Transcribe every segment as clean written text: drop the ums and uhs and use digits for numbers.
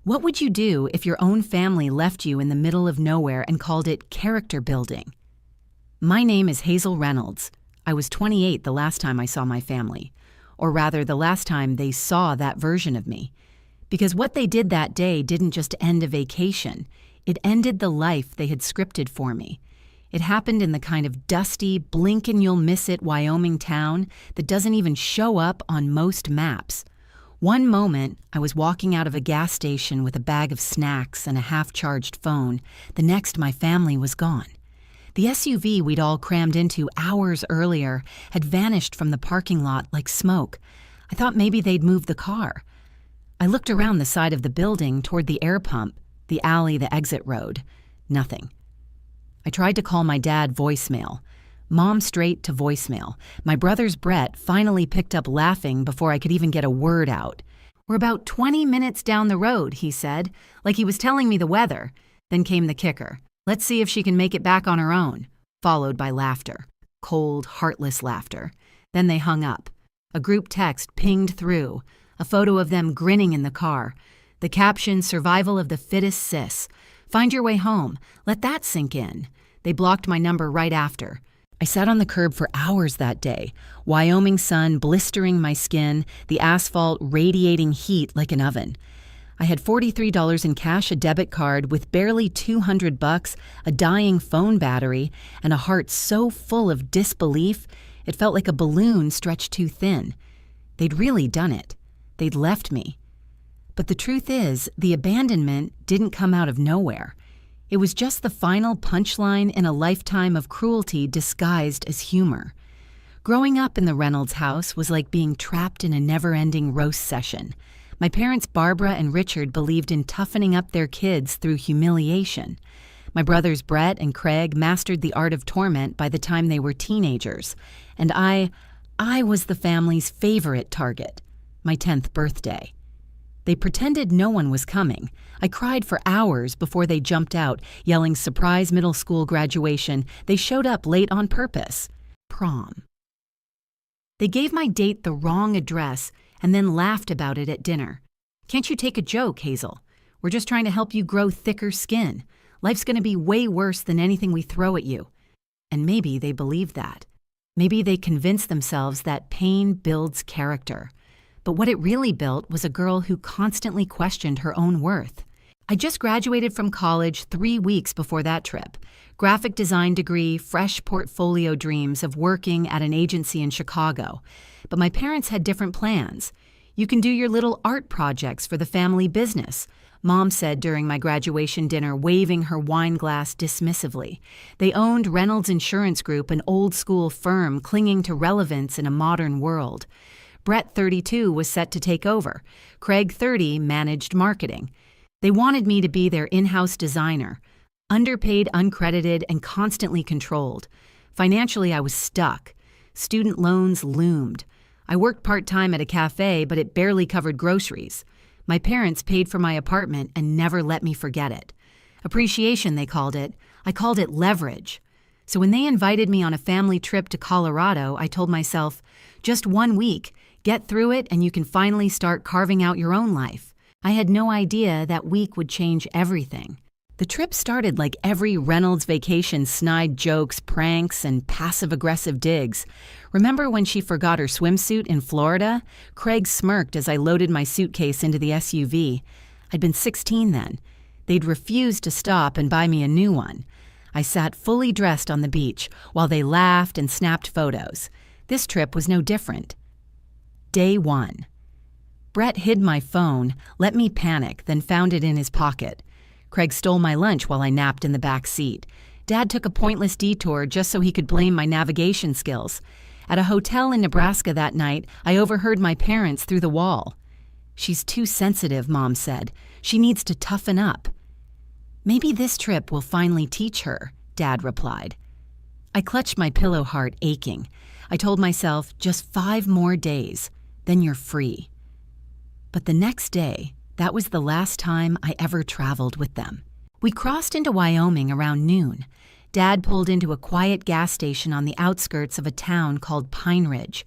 What would you do if your own family left you in the middle of nowhere and called it character building? My name is Hazel Reynolds. I was 28 the last time I saw my family, or rather the last time they saw that version of me. Because what they did that day didn't just end a vacation, it ended the life they had scripted for me. It happened in the kind of dusty, blink-and-you'll-miss-it Wyoming town that doesn't even show up on most maps. One moment, I was walking out of a gas station with a bag of snacks and a half-charged phone. The next, my family was gone. The SUV we'd all crammed into hours earlier had vanished from the parking lot like smoke. I thought maybe they'd moved the car. I looked around the side of the building toward the air pump, the alley, the exit road. Nothing. I tried to call my dad voicemail. Mom straight to voicemail. My brother's Brett finally picked up laughing before I could even get a word out. "We're about 20 minutes down the road," he said, like he was telling me the weather. Then came the kicker. "Let's see if she can make it back on her own," followed by laughter. Cold, heartless laughter. Then they hung up. A group text pinged through. A photo of them grinning in the car. The caption, "Survival of the fittest sis. Find your way home. Let that sink in." They blocked my number right after. I sat on the curb for hours that day, Wyoming sun blistering my skin, the asphalt radiating heat like an oven. I had $43 in cash, a debit card with barely $200, a dying phone battery, and a heart so full of disbelief it felt like a balloon stretched too thin. They'd really done it. They'd left me. But the truth is, the abandonment didn't come out of nowhere. It was just the final punchline in a lifetime of cruelty disguised as humor. Growing up in the Reynolds house was like being trapped in a never-ending roast session. My parents Barbara and Richard believed in toughening up their kids through humiliation. My brothers Brett and Craig mastered the art of torment by the time they were teenagers. And I was the family's favorite target, my 10th birthday. They pretended no one was coming. I cried for hours before they jumped out, yelling surprise middle school graduation. They showed up late on purpose. Prom. They gave my date the wrong address and then laughed about it at dinner. "Can't you take a joke, Hazel? We're just trying to help you grow thicker skin. Life's going to be way worse than anything we throw at you." And maybe they believed that. Maybe they convinced themselves that pain builds character. But what it really built was a girl who constantly questioned her own worth. I just graduated from college 3 weeks before that trip. Graphic design degree, fresh portfolio dreams of working at an agency in Chicago. But my parents had different plans. "You can do your little art projects for the family business," Mom said during my graduation dinner, waving her wine glass dismissively. They owned Reynolds Insurance Group, an old-school firm clinging to relevance in a modern world. Brett, 32, was set to take over. Craig, 30, managed marketing. They wanted me to be their in-house designer. Underpaid, uncredited, and constantly controlled. Financially, I was stuck. Student loans loomed. I worked part-time at a cafe, but it barely covered groceries. My parents paid for my apartment and never let me forget it. Appreciation, they called it. I called it leverage. So when they invited me on a family trip to Colorado, I told myself, just 1 week, get through it and you can finally start carving out your own life. I had no idea that week would change everything. The trip started like every Reynolds vacation, snide jokes, pranks, and passive-aggressive digs. Remember when she forgot her swimsuit in Florida? Craig smirked as I loaded my suitcase into the SUV. I'd been 16 then. They'd refused to stop and buy me a new one. I sat fully dressed on the beach while they laughed and snapped photos. This trip was no different. Day 1. Brett hid my phone, let me panic, then found it in his pocket. Craig stole my lunch while I napped in the back seat. Dad took a pointless detour just so he could blame my navigation skills. At a hotel in Nebraska that night, I overheard my parents through the wall. "She's too sensitive," Mom said. "She needs to toughen up." "Maybe this trip will finally teach her," Dad replied. I clutched my pillow, heart aching. I told myself, just 5 more days, then you're free. But the next day, that was the last time I ever traveled with them. We crossed into Wyoming around noon. Dad pulled into a quiet gas station on the outskirts of a town called Pine Ridge.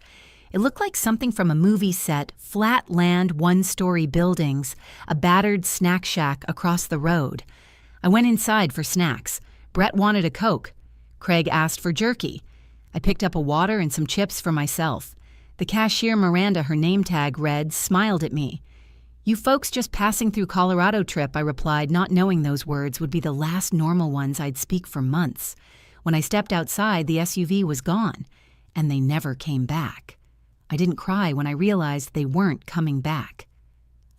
It looked like something from a movie set, flat land, one-story buildings, a battered snack shack across the road. I went inside for snacks. Brett wanted a Coke. Craig asked for jerky. I picked up a water and some chips for myself. The cashier, Miranda, her name tag read, smiled at me. "You folks just passing through Colorado trip," I replied, not knowing those words would be the last normal ones I'd speak for months. When I stepped outside, the SUV was gone, and they never came back. I didn't cry when I realized they weren't coming back.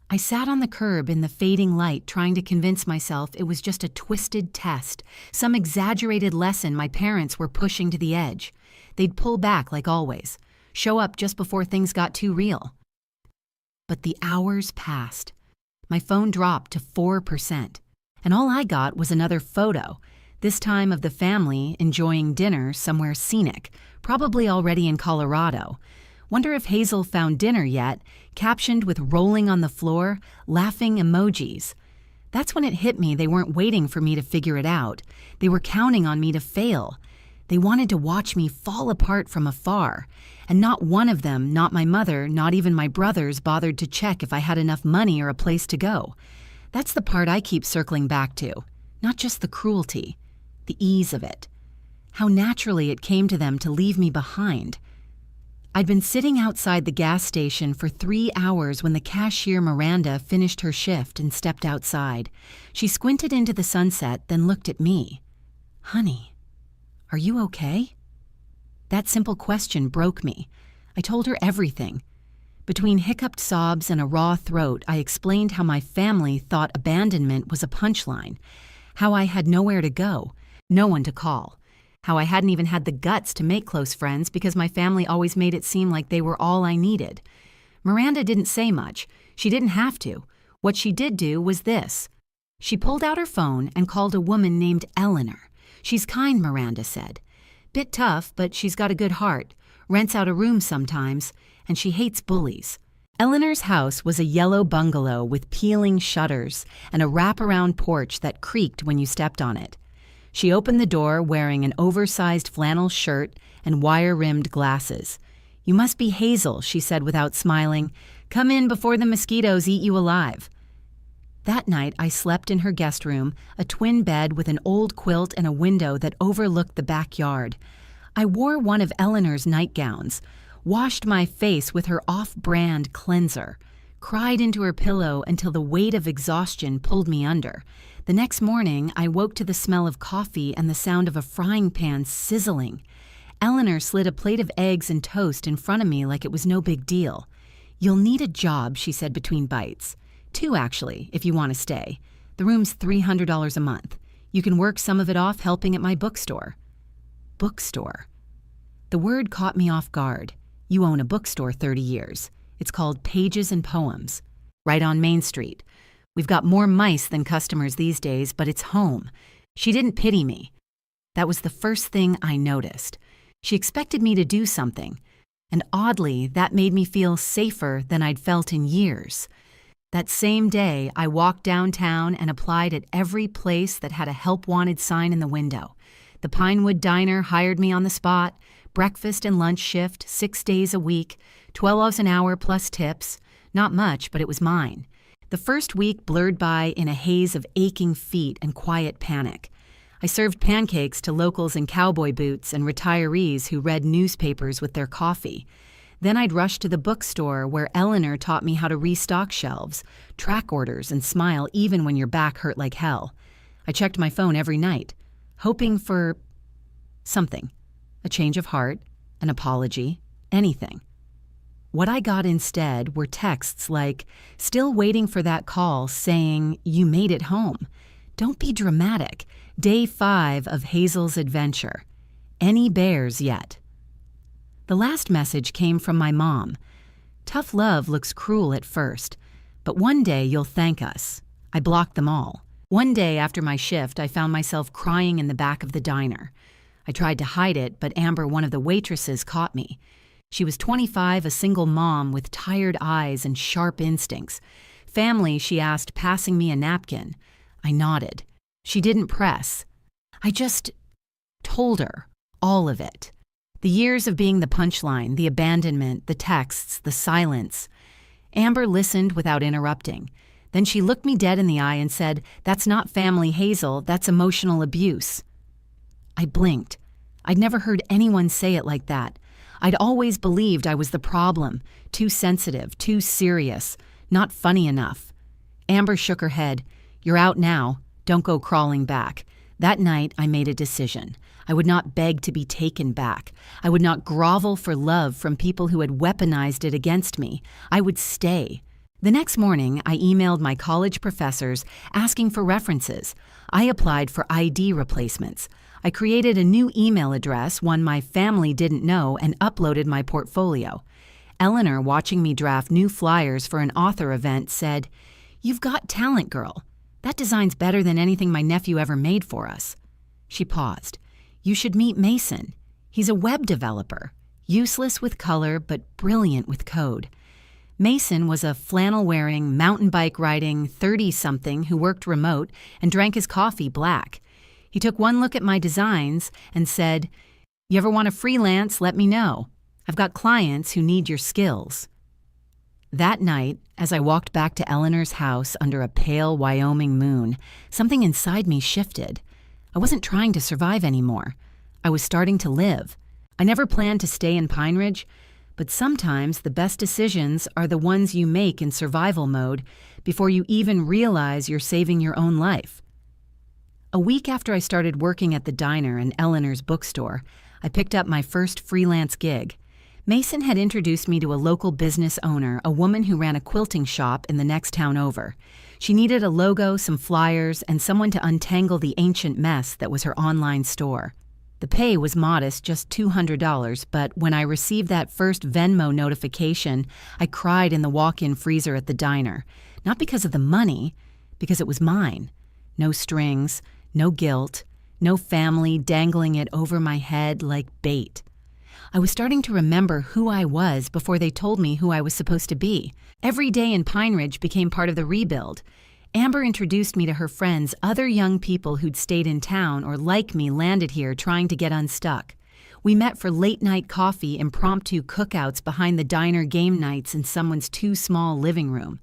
I sat on the curb in the fading light, trying to convince myself it was just a twisted test, some exaggerated lesson my parents were pushing to the edge. They'd pull back like always, show up just before things got too real. But the hours passed. My phone dropped to 4%, and all I got was another photo, this time of the family enjoying dinner somewhere scenic, probably already in Colorado. Wonder if Hazel found dinner yet, captioned with rolling on the floor, laughing emojis. That's when it hit me they weren't waiting for me to figure it out. They were counting on me to fail. They wanted to watch me fall apart from afar. And not one of them, not my mother, not even my brothers, bothered to check if I had enough money or a place to go. That's the part I keep circling back to. Not just the cruelty, the ease of it. How naturally it came to them to leave me behind. I'd been sitting outside the gas station for 3 hours when the cashier, Miranda, finished her shift and stepped outside. She squinted into the sunset, then looked at me. "Honey, are you okay?" That simple question broke me. I told her everything. Between hiccuped sobs and a raw throat, I explained how my family thought abandonment was a punchline, how I had nowhere to go, no one to call. How I hadn't even had the guts to make close friends because my family always made it seem like they were all I needed. Miranda didn't say much. She didn't have to. What she did do was this. She pulled out her phone and called a woman named Eleanor. "She's kind," Miranda said. "Bit tough, but she's got a good heart. Rents out a room sometimes, and she hates bullies." Eleanor's house was a yellow bungalow with peeling shutters and a wraparound porch that creaked when you stepped on it. She opened the door wearing an oversized flannel shirt and wire-rimmed glasses. "You must be Hazel," she said without smiling. "Come in before the mosquitoes eat you alive." That night I slept in her guest room, a twin bed with an old quilt and a window that overlooked the backyard. I wore one of Eleanor's nightgowns, washed my face with her off-brand cleanser, cried into her pillow until the weight of exhaustion pulled me under. The next morning, I woke to the smell of coffee and the sound of a frying pan sizzling. Eleanor slid a plate of eggs and toast in front of me like it was no big deal. "You'll need a job," she said between bites. "2, actually, if you want to stay. The room's $300 a month. You can work some of it off helping at my bookstore." Bookstore. The word caught me off guard. You own a bookstore 30 years. It's called Pages and Poems. Right on Main Street. We've got more mice than customers these days, but it's home. She didn't pity me. That was the first thing I noticed. She expected me to do something, and oddly, that made me feel safer than I'd felt in years. That same day, I walked downtown and applied at every place that had a help wanted sign in the window. The Pinewood Diner hired me on the spot, breakfast and lunch shift, 6 days a week, $12 an hour plus tips. Not much, but it was mine. The first week blurred by in a haze of aching feet and quiet panic. I served pancakes to locals in cowboy boots and retirees who read newspapers with their coffee. Then I'd rush to the bookstore where Eleanor taught me how to restock shelves, track orders, and smile even when your back hurt like hell. I checked my phone every night, hoping for something. A change of heart, an apology, anything. What I got instead were texts like, "Still waiting for that call saying you made it home. Don't be dramatic. Day 5 of Hazel's adventure. Any bears yet?" The last message came from my mom. "Tough love looks cruel at first, but one day you'll thank us." I blocked them all. One day after my shift, I found myself crying in the back of the diner. I tried to hide it, but Amber, one of the waitresses, caught me. She was 25, a single mom with tired eyes and sharp instincts. "Family," she asked, passing me a napkin. I nodded. She didn't press. I just told her all of it. The years of being the punchline, the abandonment, the texts, the silence. Amber listened without interrupting. Then she looked me dead in the eye and said, "That's not family, Hazel, that's emotional abuse." I blinked. I'd never heard anyone say it like that. I'd always believed I was the problem, too sensitive, too serious, not funny enough. Amber shook her head. "You're out now. Don't go crawling back." That night, I made a decision. I would not beg to be taken back. I would not grovel for love from people who had weaponized it against me. I would stay. The next morning, I emailed my college professors asking for references. I applied for ID replacements. I created a new email address, one my family didn't know, and uploaded my portfolio. Eleanor, watching me draft new flyers for an author event, said, "You've got talent, girl. That design's better than anything my nephew ever made for us." She paused. "You should meet Mason. He's a web developer, useless with color but brilliant with code." Mason was a flannel-wearing, mountain bike-riding 30-something who worked remote and drank his coffee black. He took one look at my designs and said, "You ever want to freelance, let me know. I've got clients who need your skills." That night, as I walked back to Eleanor's house under a pale Wyoming moon, something inside me shifted. I wasn't trying to survive anymore. I was starting to live. I never planned to stay in Pine Ridge, but sometimes the best decisions are the ones you make in survival mode before you even realize you're saving your own life. A week after I started working at the diner and Eleanor's bookstore, I picked up my first freelance gig. Mason had introduced me to a local business owner, a woman who ran a quilting shop in the next town over. She needed a logo, some flyers, and someone to untangle the ancient mess that was her online store. The pay was modest, just $200, but when I received that first Venmo notification, I cried in the walk-in freezer at the diner. Not because of the money, because it was mine. No strings, no guilt, no family dangling it over my head like bait. I was starting to remember who I was before they told me who I was supposed to be. Every day in Pine Ridge became part of the rebuild. Amber introduced me to her friends, other young people who'd stayed in town or, like me, landed here trying to get unstuck. We met for late-night coffee, impromptu cookouts behind the diner, game nights in someone's too small living room.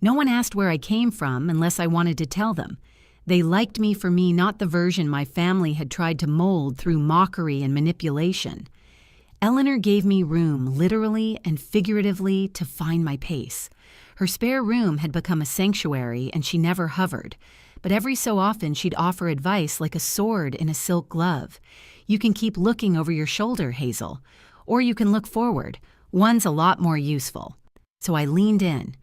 No one asked where I came from unless I wanted to tell them. They liked me for me, not the version my family had tried to mold through mockery and manipulation. Eleanor gave me room, literally and figuratively, to find my pace. Her spare room had become a sanctuary, and she never hovered. But every so often she'd offer advice like a sword in a silk glove. "You can keep looking over your shoulder, Hazel. Or you can look forward. One's a lot more useful." So I leaned in.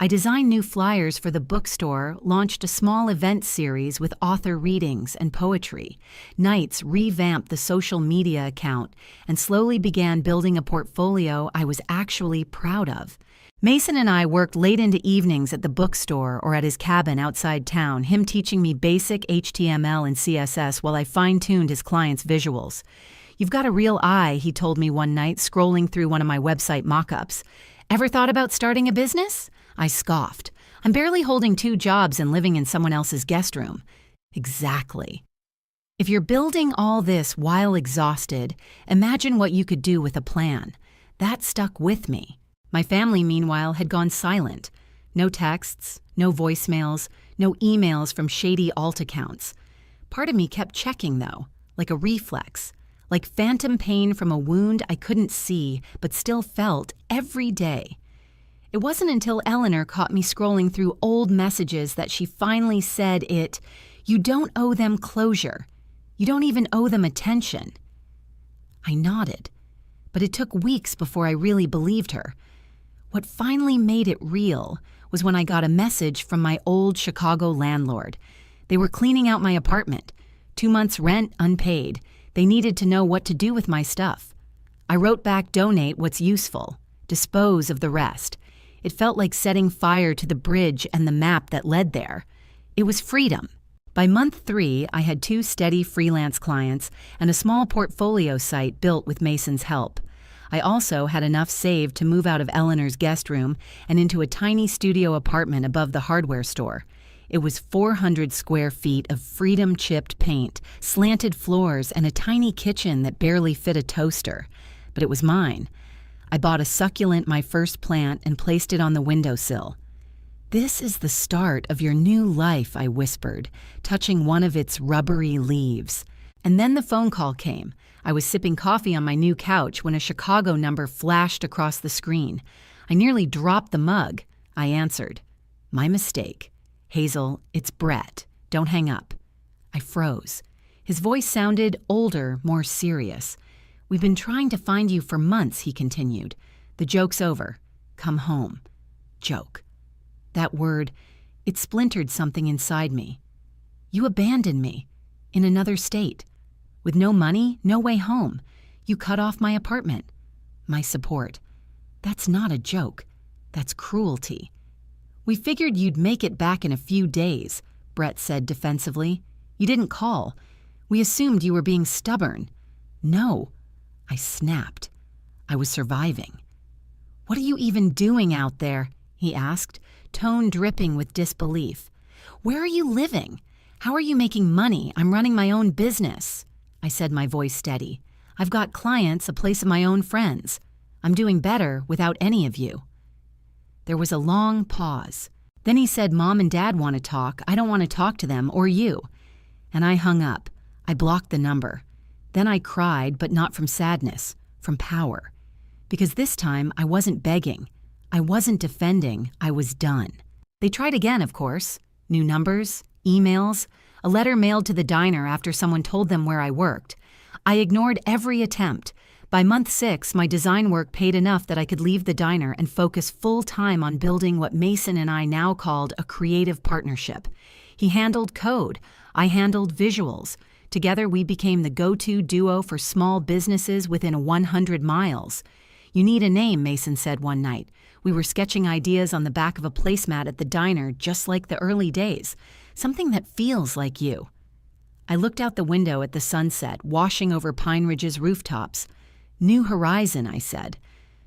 I designed new flyers for the bookstore, launched a small event series with author readings and poetry. Nights revamped the social media account and slowly began building a portfolio I was actually proud of. Mason and I worked late into evenings at the bookstore or at his cabin outside town, him teaching me basic HTML and CSS while I fine-tuned his clients' visuals. "You've got a real eye," he told me one night, scrolling through one of my website mock-ups. "Ever thought about starting a business?" I scoffed. "I'm barely holding 2 jobs and living in someone else's guest room." Exactly. If you're building all this while exhausted, imagine what you could do with a plan. That stuck with me. My family, meanwhile, had gone silent. No texts, no voicemails, no emails from shady alt accounts. Part of me kept checking, though, like a reflex, like phantom pain from a wound I couldn't see but still felt every day. It wasn't until Eleanor caught me scrolling through old messages that she finally said "You don't owe them closure. You don't even owe them attention." I nodded, but it took weeks before I really believed her. What finally made it real was when I got a message from my old Chicago landlord. They were cleaning out my apartment. 2 months' rent unpaid. They needed to know what to do with my stuff. I wrote back, "Donate what's useful. Dispose of the rest." It felt like setting fire to the bridge and the map that led there. It was freedom. By month 3, I had 2 steady freelance clients and a small portfolio site built with Mason's help. I also had enough saved to move out of Eleanor's guest room and into a tiny studio apartment above the hardware store. It was 400 square feet of freedom-chipped paint, slanted floors, and a tiny kitchen that barely fit a toaster. But it was mine. I bought a succulent, my first plant, and placed it on the windowsill. "This is the start of your new life," I whispered, touching one of its rubbery leaves. And then the phone call came. I was sipping coffee on my new couch when a Chicago number flashed across the screen. I nearly dropped the mug. I answered. "My mistake. Hazel, it's Brett. Don't hang up." I froze. His voice sounded older, more serious. "We've been trying to find you for months," he continued. "The joke's over. Come home." Joke. That word, it splintered something inside me. "You abandoned me. In another state. With no money, no way home. You cut off my apartment. My support. That's not a joke. That's cruelty." "We figured you'd make it back in a few days," Brett said defensively. "You didn't call. We assumed you were being stubborn." "No." I snapped. I was surviving. "What are you even doing out there?" he asked, tone dripping with disbelief. "Where are you living? How are you making money? I'm running my own business." I said, my voice steady. "I've got clients, a place of my own friends. I'm doing better without any of you." There was a long pause. Then he said, "Mom and Dad want to talk. I don't want to talk to them or you." And I hung up. I blocked the number. Then I cried, but not from sadness, from power. Because this time I wasn't begging. I wasn't defending. I was done. They tried again, of course. New numbers, emails, a letter mailed to the diner after someone told them where I worked. I ignored every attempt. By month 6, my design work paid enough that I could leave the diner and focus full-time on building what Mason and I now called a creative partnership. He handled code. I handled visuals. Together, we became the go-to duo for small businesses within 100 miles. "You need a name," Mason said one night. We were sketching ideas on the back of a placemat at the diner, just like the early days. Something that feels like you. I looked out the window at the sunset, washing over Pine Ridge's rooftops. "New horizon," I said,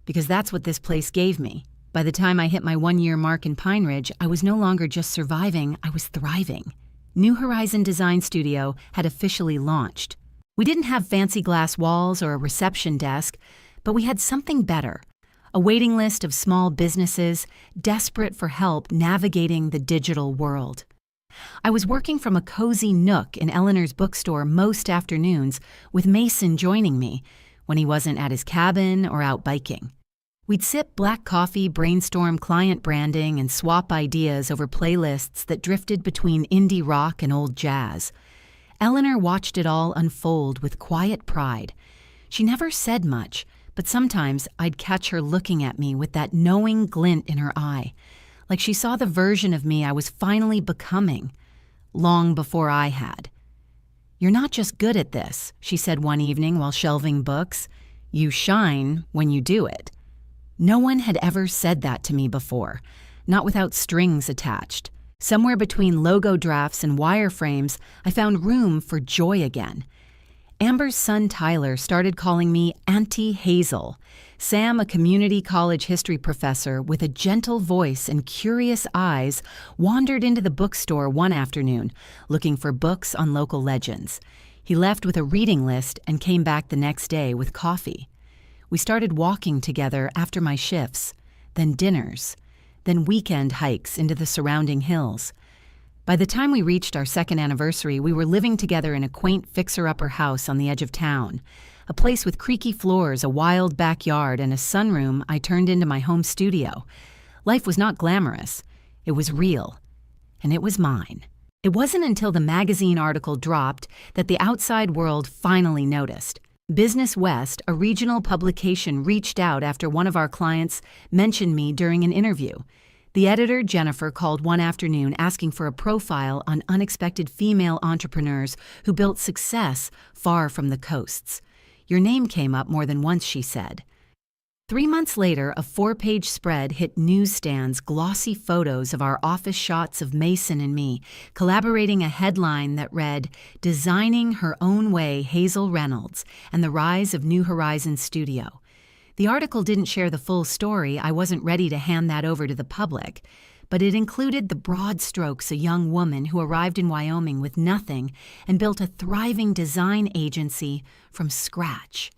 because that's what this place gave me. By the time I hit my 1-year mark in Pine Ridge, I was no longer just surviving, I was thriving. New Horizon Design Studio had officially launched. We didn't have fancy glass walls or a reception desk, but we had something better. A waiting list of small businesses desperate for help navigating the digital world. I was working from a cozy nook in Eleanor's bookstore most afternoons, with Mason joining me when he wasn't at his cabin or out biking. We'd sip black coffee, brainstorm client branding, and swap ideas over playlists that drifted between indie rock and old jazz. Eleanor watched it all unfold with quiet pride. She never said much, but sometimes I'd catch her looking at me with that knowing glint in her eye, like she saw the version of me I was finally becoming, long before I had. "You're not just good at this," she said one evening while shelving books. "You shine when you do it." No one had ever said that to me before, not without strings attached. Somewhere between logo drafts and wireframes, I found room for joy again. Amber's son Tyler started calling me Auntie Hazel. Sam, a community college history professor with a gentle voice and curious eyes, wandered into the bookstore one afternoon, looking for books on local legends. He left with a reading list and came back the next day with coffee. We started walking together after my shifts, then dinners, then weekend hikes into the surrounding hills. By the time we reached our second anniversary, we were living together in a quaint fixer-upper house on the edge of town, a place with creaky floors, a wild backyard, and a sunroom I turned into my home studio. Life was not glamorous. It was real. And it was mine. It wasn't until the magazine article dropped that the outside world finally noticed. Business West, a regional publication, reached out after one of our clients mentioned me during an interview. The editor, Jennifer, called one afternoon asking for a profile on unexpected female entrepreneurs who built success far from the coasts. "Your name came up more than once," she said. 3 months later, a 4-page spread hit newsstands, glossy photos of our office shots of Mason and me, collaborating a headline that read, "Designing Her Own Way, Hazel Reynolds, and the Rise of New Horizons Studio." The article didn't share the full story. I wasn't ready to hand that over to the public. but it included the broad strokes: a young woman who arrived in Wyoming with nothing and built a thriving design agency from scratch.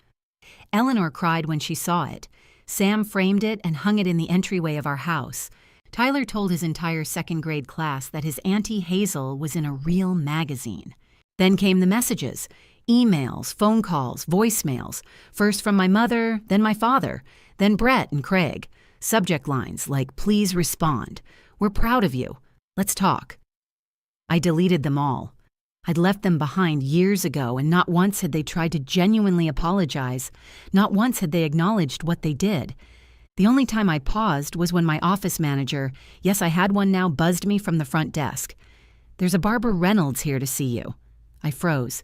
Eleanor cried when she saw it. Sam framed it and hung it in the entryway of our house. Tyler told his entire second-grade class that his Auntie Hazel was in a real magazine. Then came the messages: emails, phone calls, voicemails, first from my mother, then my father, then Brett and Craig. Subject lines like, "Please respond," "We're proud of you," "Let's talk." I deleted them all. I'd left them behind years ago, and not once had they tried to genuinely apologize. Not once had they acknowledged what they did. The only time I paused was when my office manager, yes, I had one now, buzzed me from the front desk. "There's a Barbara Reynolds here to see you." I froze.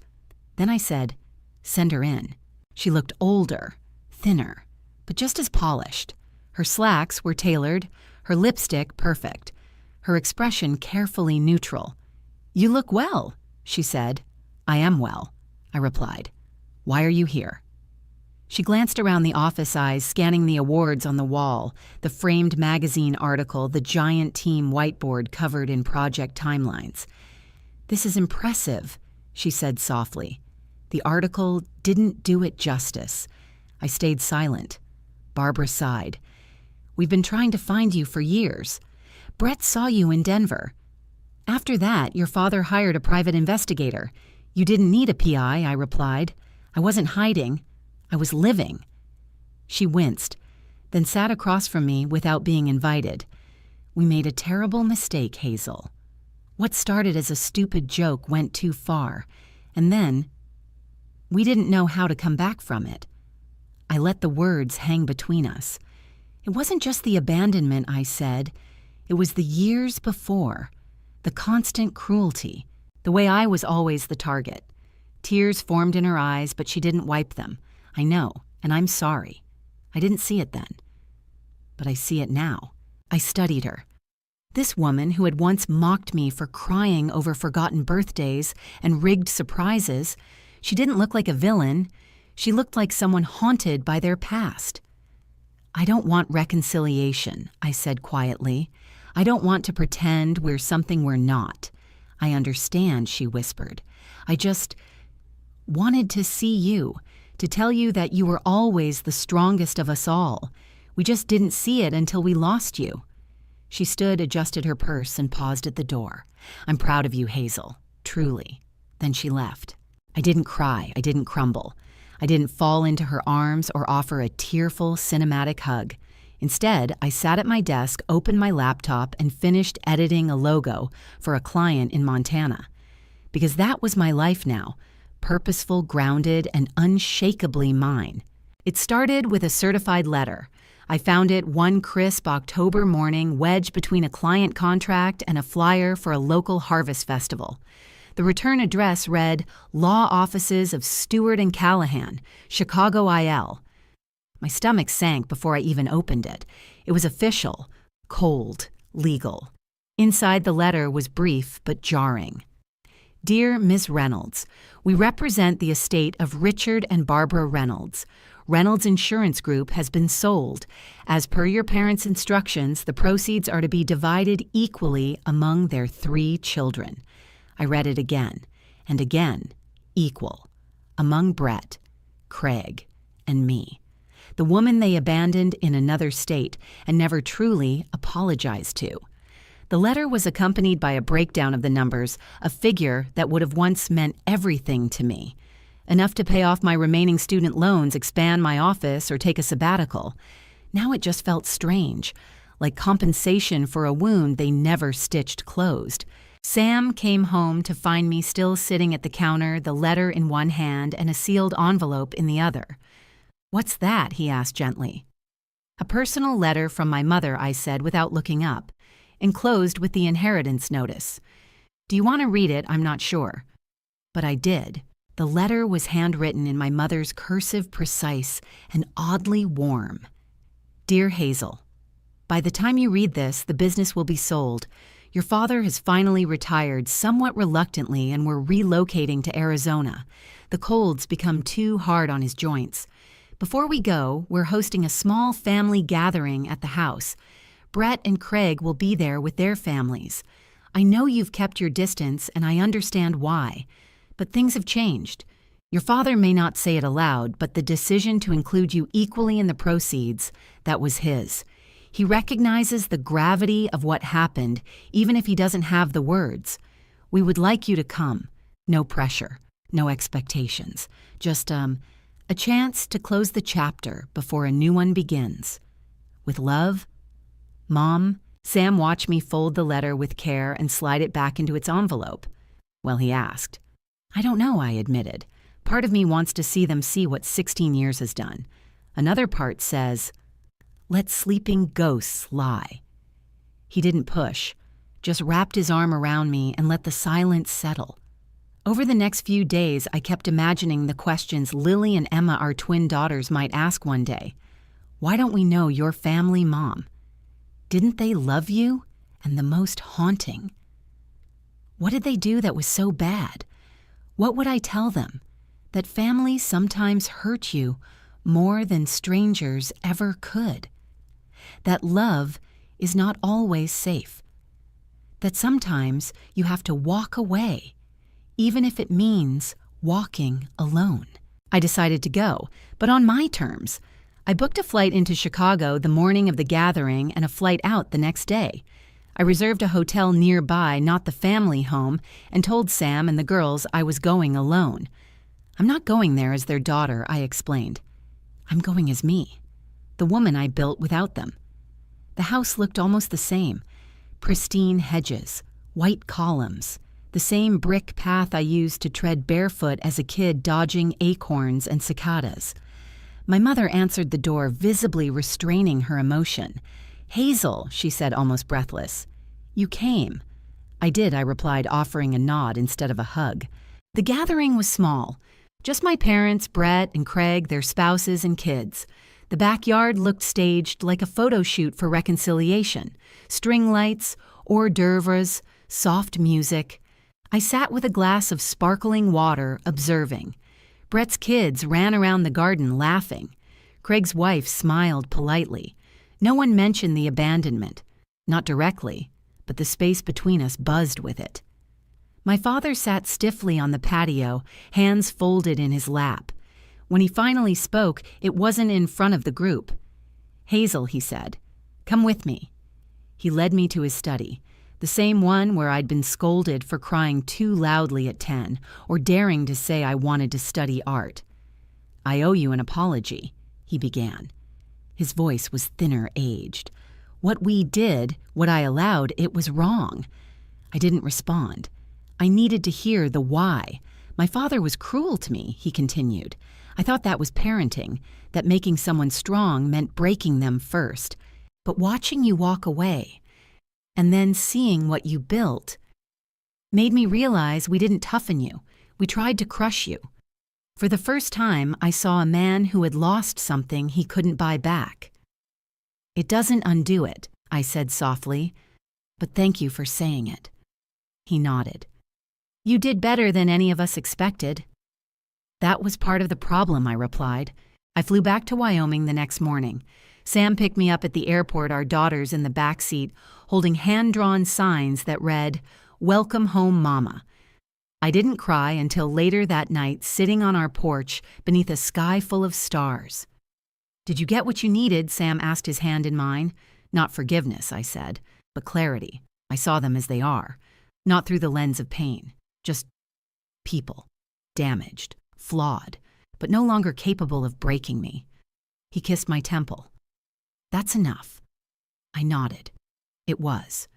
Then I said, "Send her in." She looked older, thinner, but just as polished. Her slacks were tailored, her lipstick perfect, her expression carefully neutral. "You look well," she said. "I am well," I replied. "Why are you here?" She glanced around the office, eyes scanning the awards on the wall, the framed magazine article, the giant team whiteboard covered in project timelines. "This is impressive," she said softly. The article didn't do it justice. I stayed silent. Barbara sighed. "We've been trying to find you for years. Brett saw you in Denver. After that, your father hired a private investigator. You didn't need a PI," I replied. "I wasn't hiding. I was living." She winced, then sat across from me without being invited. "We made a terrible mistake, Hazel. What started as a stupid joke went too far, and then we didn't know how to come back from it." I let the words hang between us. "It wasn't just the abandonment," I said. "It was the years before, the constant cruelty, the way I was always the target." Tears formed in her eyes, but she didn't wipe them. "I know, and I'm sorry. I didn't see it then. But I see it now." I studied her. This woman who had once mocked me for crying over forgotten birthdays and rigged surprises, she didn't look like a villain. She looked like someone haunted by their past. "I don't want reconciliation," I said quietly. "I don't want to pretend we're something we're not." "I understand," she whispered. "I just wanted to see you, to tell you that you were always the strongest of us all. We just didn't see it until we lost you." She stood, adjusted her purse, and paused at the door. "I'm proud of you, Hazel, truly." Then she left. I didn't cry. I didn't crumble. I didn't fall into her arms or offer a tearful, cinematic hug. Instead, I sat at my desk, opened my laptop, and finished editing a logo for a client in Montana. Because that was my life now, purposeful, grounded, and unshakably mine. It started with a certified letter. I found it one crisp October morning, wedged between a client contract and a flyer for a local harvest festival. The return address read, "Law Offices of Stewart and Callahan, Chicago IL." My stomach sank before I even opened it. It was official, cold, legal. Inside the letter was brief but jarring. "Dear Ms. Reynolds, we represent the estate of Richard and Barbara Reynolds. Reynolds Insurance Group has been sold. As per your parents' instructions, the proceeds are to be divided equally among their 3 children." I read it again, and again, equal, among Brett, Craig, and me, the woman they abandoned in another state and never truly apologized to. The letter was accompanied by a breakdown of the numbers, a figure that would have once meant everything to me. Enough to pay off my remaining student loans, expand my office, or take a sabbatical. Now it just felt strange, like compensation for a wound they never stitched closed. Sam came home to find me still sitting at the counter, the letter in one hand and a sealed envelope in the other. "What's that?" he asked gently. "A personal letter from my mother," I said without looking up, enclosed with the inheritance notice. "Do you want to read it? I'm not sure." But I did. The letter was handwritten in my mother's cursive, precise, and oddly warm. "Dear Hazel, by the time you read this, the business will be sold. Your father has finally retired, somewhat reluctantly, and we're relocating to Arizona. The cold's become too hard on his joints. Before we go, we're hosting a small family gathering at the house. Brett and Craig will be there with their families. I know you've kept your distance, and I understand why. But things have changed. Your father may not say it aloud, but the decision to include you equally in the proceeds, that was his. He recognizes the gravity of what happened, even if he doesn't have the words. We would like you to come. No pressure, no expectations. Just, a chance to close the chapter before a new one begins. With love, Mom. Sam watched me fold the letter with care and slide it back into its envelope. Well, he asked. I don't know, I admitted. Part of me wants to see them see what 16 years has done. Another part says, let sleeping ghosts lie. He didn't push, just wrapped his arm around me and let the silence settle. Over the next few days, I kept imagining the questions Lily and Emma, our twin daughters, might ask one day. Why don't we know your family, Mom? Didn't they love you? And the most haunting. What did they do that was so bad? What would I tell them? That families sometimes hurt you more than strangers ever could. That love is not always safe. That sometimes you have to walk away, even if it means walking alone. I decided to go, but on my terms. I booked a flight into Chicago the morning of the gathering and a flight out the next day. I reserved a hotel nearby, not the family home, and told Sam and the girls I was going alone. I'm not going there as their daughter, I explained. I'm going as me, the woman I built without them. The house looked almost the same. Pristine hedges, white columns, the same brick path I used to tread barefoot as a kid dodging acorns and cicadas. My mother answered the door, visibly restraining her emotion. Hazel, she said, almost breathless. You came. I did, I replied, offering a nod instead of a hug. The gathering was small. Just my parents, Brett and Craig, their spouses and kids. The backyard looked staged like a photo shoot for reconciliation. String lights, hors d'oeuvres, soft music. I sat with a glass of sparkling water, observing. Brett's kids ran around the garden laughing. Craig's wife smiled politely. No one mentioned the abandonment. Not directly, but the space between us buzzed with it. My father sat stiffly on the patio, hands folded in his lap. When he finally spoke, it wasn't in front of the group. Hazel, he said, come with me. He led me to his study, the same one where I'd been scolded for crying too loudly at 10 or daring to say I wanted to study art. I owe you an apology, he began. His voice was thinner aged. What we did, what I allowed, it was wrong. I didn't respond. I needed to hear the why. My father was cruel to me, he continued. I thought that was parenting, that making someone strong meant breaking them first. But watching you walk away, and then seeing what you built, made me realize we didn't toughen you. We tried to crush you. For the first time, I saw a man who had lost something he couldn't buy back. It doesn't undo it, I said softly, but thank you for saying it. He nodded. You did better than any of us expected. That was part of the problem, I replied. I flew back to Wyoming the next morning. Sam picked me up at the airport, our daughters in the back seat, holding hand-drawn signs that read, Welcome home, Mama. I didn't cry until later that night, sitting on our porch beneath a sky full of stars. Did you get what you needed? Sam asked, his hand in mine. Not forgiveness, I said, but clarity. I saw them as they are, not through the lens of pain. Just people, damaged, flawed, but no longer capable of breaking me. He kissed my temple. That's enough. I nodded. It was.